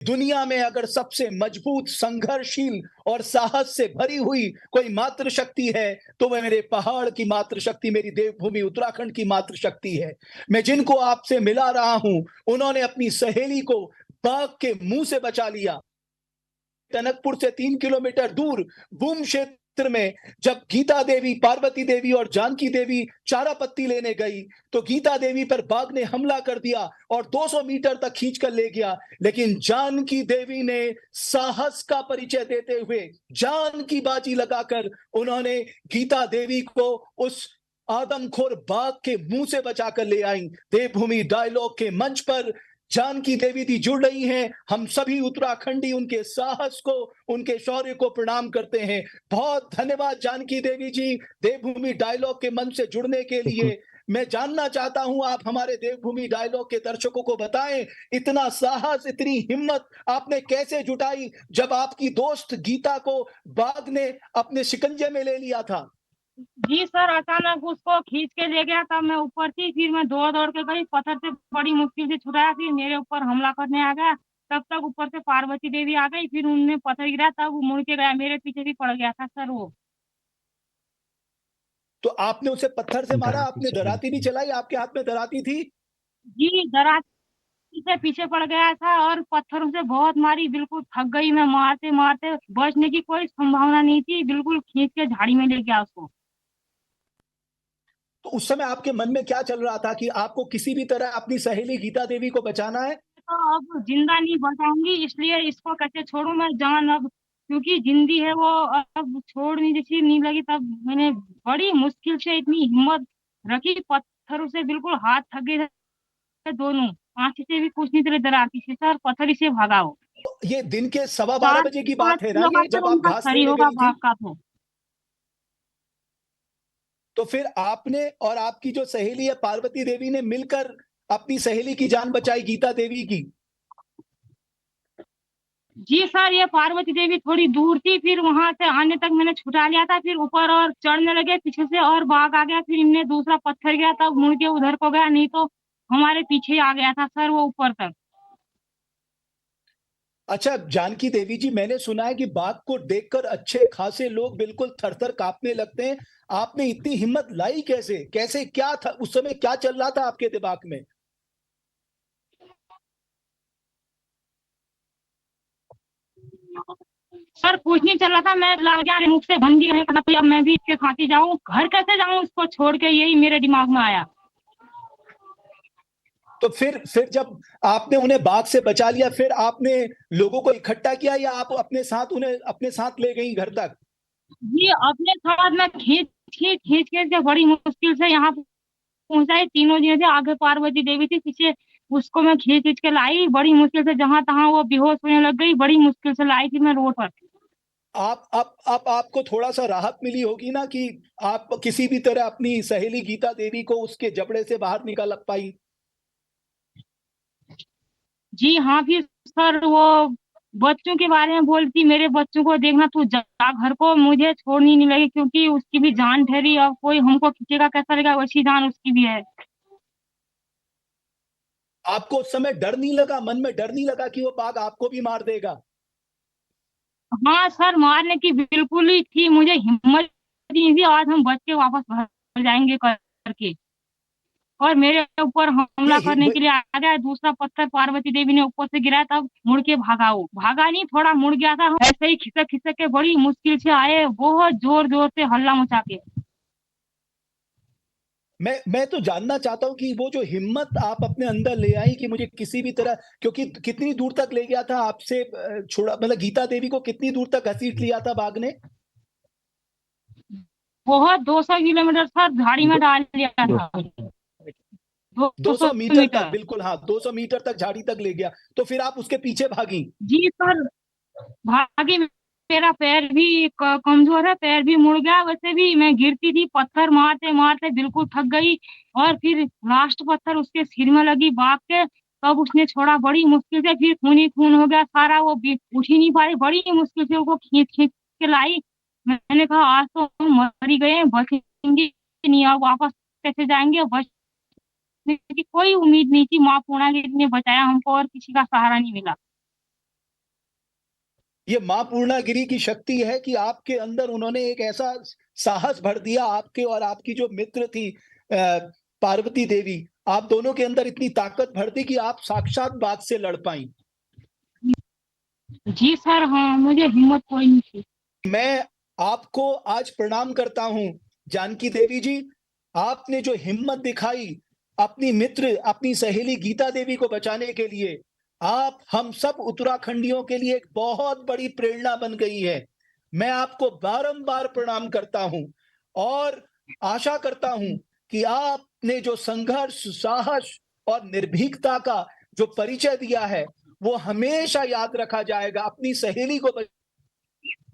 दुनिया में अगर सबसे मजबूत, संघर्षशील और साहस से भरी हुई कोई मातृशक्ति है, तो वह मेरे पहाड़ की मातृशक्ति, मेरी देवभूमि उत्तराखंड की मातृशक्ति है। मैं जिनको आपसे मिला रहा हूं, उन्होंने अपनी सहेली को बाघ के मुंह से बचा लिया। टनकपुर से 3 किलोमीटर दूर भूम क्षेत्र में जब गीता देवी, पार्वती देवी और जानकी देवी चारा पत्ती लेने गई, तो गीता देवी पर बाघ ने हमला कर दिया और 200 मीटर तक खींच कर ले गया। लेकिन जानकी देवी ने साहस का परिचय देते हुए जान की बाजी लगाकर उन्होंने गीता देवी को उस आदमखोर बाघ के मुंह से बचाकर ले आई। देवभूमि डायलॉग के मंच पर जानकी देवी जी जुड़ रही हैं। हम सभी उत्तराखंडी उनके साहस को, उनके शौर्य को प्रणाम करते हैं। बहुत धन्यवाद जानकी देवी जी, देवभूमि डायलॉग के मंच से जुड़ने के लिए। मैं जानना चाहता हूं, आप हमारे देवभूमि डायलॉग के दर्शकों को बताएं, इतना साहस, इतनी हिम्मत आपने कैसे जुटाई जब आपकी दोस्त गीता को बाघ ने अपने शिकंजे में ले लिया था? जी सर, अचानक उसको खींच के ले गया, तब मैं ऊपर थी, फिर मैं दौड़ दौड़ के गई, पत्थर से बड़ी मुश्किल से छुड़ाया, फिर मेरे ऊपर हमला करने आ गया। तब तक ऊपर से पार्वती देवी आ गई, फिर उनने पत्थर गिरा, तब वो मुड़ के गया, मेरे पीछे भी पड़ गया था सर वो। तो आपने उसे पत्थर से मारा, आपने दराती भी चलाई, आपके हाथ में दराती थी? जी, दराती से पीछे पड़ गया था और पत्थरों से बहुत मारी, बिल्कुल थक गई मैं, मारते मारते बचने की कोई संभावना नहीं थी, बिल्कुल खींच के झाड़ी में ले गया उसको। तो उस समय आपके मन में क्या चल रहा था कि आपको किसी भी तरह अपनी सहेली गीता देवी को बचाना है? तो अब जिंदा नहीं बचाऊंगी, इसलिए इसको कैसे छोड़ू मैं जान अब, क्योंकि जिंदी है वो, अब छोड़नी जैसी नहीं लगी। तब मैंने बड़ी मुश्किल से इतनी हिम्मत रखी, पत्थरों से बिल्कुल हाथ थक गए थे दोनों, आंखें से भी कुछ नहीं चले, डराती थी सर, पत्थर ही से भागा वो। तो ये दिन के 12:15 चार बजे की पाँच बात है ना, किलो का ये सर जब आप उनका घास शरीर लेने होगा गई भाग थी? का तो। तो फिर आपने और आपकी जो सहेली है पार्वती देवी ने मिलकर अपनी सहेली की जान बचाई, गीता देवी की। जी सर, ये पार्वती देवी थोड़ी दूर थी, फिर वहां से आने तक मैंने छुटा लिया था, फिर ऊपर और चढ़ने लगे पीछे से और बाघ आ गया, फिर इनने दूसरा पत्थर गया, तब मुड़ के उधर को गया, नहीं तो हमारे पीछे आ गया था सर वो ऊपर तक। अच्छा जानकी देवी जी, मैंने सुना है कि बाघ को देखकर अच्छे खासे लोग बिल्कुल थर-थर कांपने लगते हैं। आपने इतनी हिम्मत लाई कैसे? कैसे, क्या था उस समय, क्या चल रहा था आपके दिमाग में? सर कुछ नहीं चल रहा था, मैं लग गया मुख से बंदी है, अब मैं भी इसके साथ ही जाऊं, घर कैसे जाऊं उसको छोड़ के, यही मेरे दिमाग में आया। तो फिर जब आपने उन्हें बाघ से बचा लिया, फिर आपने लोगों को इकट्ठा किया या आप अपने साथ उन्हें अपने साथ ले गई घर तक? जी, अपने साथ में खींच खींच खींच के बड़ी मुश्किल से यहाँ पहुंचाई, तीनों जने थे, आगे पार्वती देवी थी, पीछे उसको मैं खींच खींच के लाई, बड़ी मुश्किल से, जहां तहां वो बेहोश होने लग गई, बड़ी मुश्किल से लाई थी मैं रोड पर। आप अब आपको थोड़ा-सा राहत मिली होगी ना कि आप किसी भी तरह अपनी सहेली गीता देवी को उसके जबड़े से बाहर निकाल पाई? जी हाँ, फिर सर वो बच्चों के बारे में बोलती, मेरे बच्चों को देखना, तू जा घर को, मुझे छोड़नी नहीं लगी, क्योंकि उसकी भी जान ठहरी, अब कोई हमको खींचेगा कैसा लगेगा, वैसी जान उसकी भी है। आपको उस समय डर नहीं लगा, मन में डर नहीं लगा कि वो बाघ आपको भी मार देगा? हाँ सर, मारने की बिल्कुल ही थी, मुझे हिम्मत ही नहीं थी, आज हम बच के वापस घर जाएंगे करके, और मेरे ऊपर ये हमला हि करने व के लिए आ गया, दूसरा पत्थर पार्वती देवी ने ऊपर से गिराया, तब मुड़ के भागा, वो भागा नहीं, थोड़ा मुड़ गया था, हम ऐसे ही खिसक खिसक के बड़ी मुश्किल से आए, बहुत जोर जोर से हल्ला मचा के। मैं तो जानना चाहता हूँ कि वो जो हिम्मत आप अपने अंदर ले आई कि मुझे किसी भी तरह, क्योंकि कितनी दूर तक ले गया था आपसे, छोड़ा मतलब गीता देवी को कितनी दूर तक घसीट लिया था बाघ ने? बहुत 200 किलोमीटर सर झाड़ी में डाल दिया था, 200 200 मीटर तक, मीटर। बिल्कुल हाँ, 200 मीटर तक झाड़ी तक ले गया। तो फिर आप उसके पीछे भागी? जी सर, भागी, मेरा पैर भी कमजोर है, पैर भी मुड़ गया, वैसे भी मैं गिरती थी, पत्थर मारते मारते बिल्कुल थक गई, और फिर लास्ट पत्थर उसके सिर में लगी बाघ के, तब उसने छोड़ा, बड़ी मुश्किल से, फिर खून ही खून हो गया सारा, वो उठ ही नहीं पाई, बड़ी मुश्किल से वो खींच खींच के लाई। मैंने कहा आज तो हम मर ही गए, बचेंगे नहीं, अब वापस कैसे जाएंगे, बचने की कोई उम्मीद नहीं थी, माँ पूर्णा ने बचाया हमको और किसी का सहारा नहीं मिला। ये माँ पूर्णागिरी की शक्ति है कि आपके अंदर उन्होंने एक ऐसा साहस भर दिया, आपके और आपकी जो मित्र थी पार्वती देवी, आप दोनों के अंदर इतनी ताकत भर दी कि आप साक्षात बाघ से लड़ पाई। जी सर, हाँ, मुझे हिम्मत कोई नहीं थी। मैं आपको आज प्रणाम करता हूँ जानकी देवी जी, आपने जो हिम्मत दिखाई अपनी मित्र, अपनी सहेली गीता देवी को बचाने के लिए, आप हम सब उत्तराखंडियों के लिए एक बहुत बड़ी प्रेरणा बन गई है। मैं आपको बारंबार प्रणाम करता हूँ और आशा करता हूँ कि आपने जो संघर्ष, साहस और निर्भीकता का जो परिचय दिया है, वो हमेशा याद रखा जाएगा। अपनी सहेली को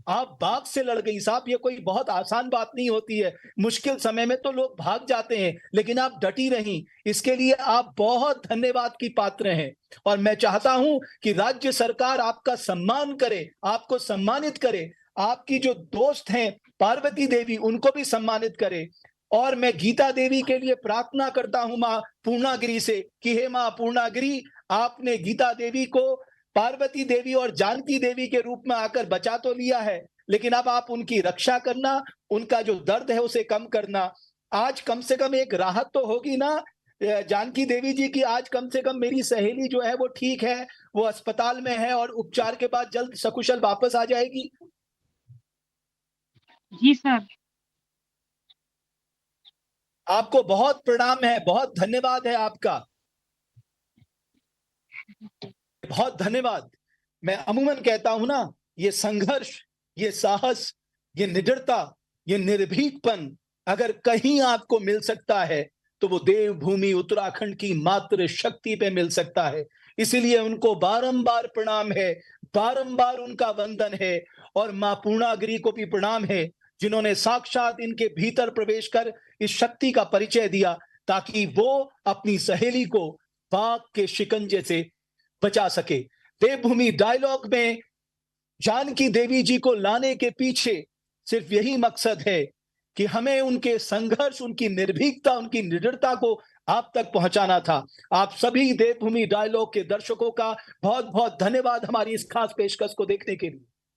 आप बाघ से लड़ गई साहब, ये कोई बहुत आसान बात नहीं होती है। मुश्किल समय में तो लोग भाग जाते हैं, लेकिन आप डटी रहीं, इसके लिए आप बहुत धन्यवाद की पात्र हैं। और मैं चाहता हूं कि राज्य सरकार आपका सम्मान करे, आपको सम्मानित करे, आपकी जो दोस्त हैं पार्वती देवी, उनको भी सम्मानित करे। और मैं गीता देवी के लिए प्रार्थना करता हूं मां पूर्णागिरी से कि हे मां पूर्णागिरी, आपने गीता देवी को पार्वती देवी और जानकी देवी के रूप में आकर बचा तो लिया है, लेकिन अब आप उनकी रक्षा करना, उनका जो दर्द है उसे कम करना। आज कम से कम एक राहत तो होगी ना जानकी देवी जी की, आज कम से कम मेरी सहेली जो है वो ठीक है, वो अस्पताल में है और उपचार के बाद जल्द सकुशल वापस आ जाएगी। जी सर। आपको बहुत प्रणाम है, बहुत धन्यवाद है आपका, बहुत धन्यवाद। मैं अमूमन कहता हूं ना, ये संघर्ष, ये साहस, ये निडरता, ये निर्भीकपन अगर कहीं आपको मिल सकता है तो वो देवभूमि उत्तराखंड की मात्र शक्ति पे मिल सकता है। इसीलिए उनको बारंबार प्रणाम है, बारंबार उनका वंदन है। और मां पूर्णागिरी को भी प्रणाम है, जिन्होंने साक्षात इनके भीतर प्रवेश कर इस शक्ति का परिचय दिया, ताकि वो अपनी सहेली को बाघ के शिकंजे से बचा सके। देवभूमि डायलॉग में जानकी देवी जी को लाने के पीछे सिर्फ यही मकसद है कि हमें उनके संघर्ष, उनकी निर्भीकता, उनकी निडरता को आप तक पहुंचाना था। आप सभी देवभूमि डायलॉग के दर्शकों का बहुत बहुत धन्यवाद हमारी इस खास पेशकश को देखने के लिए।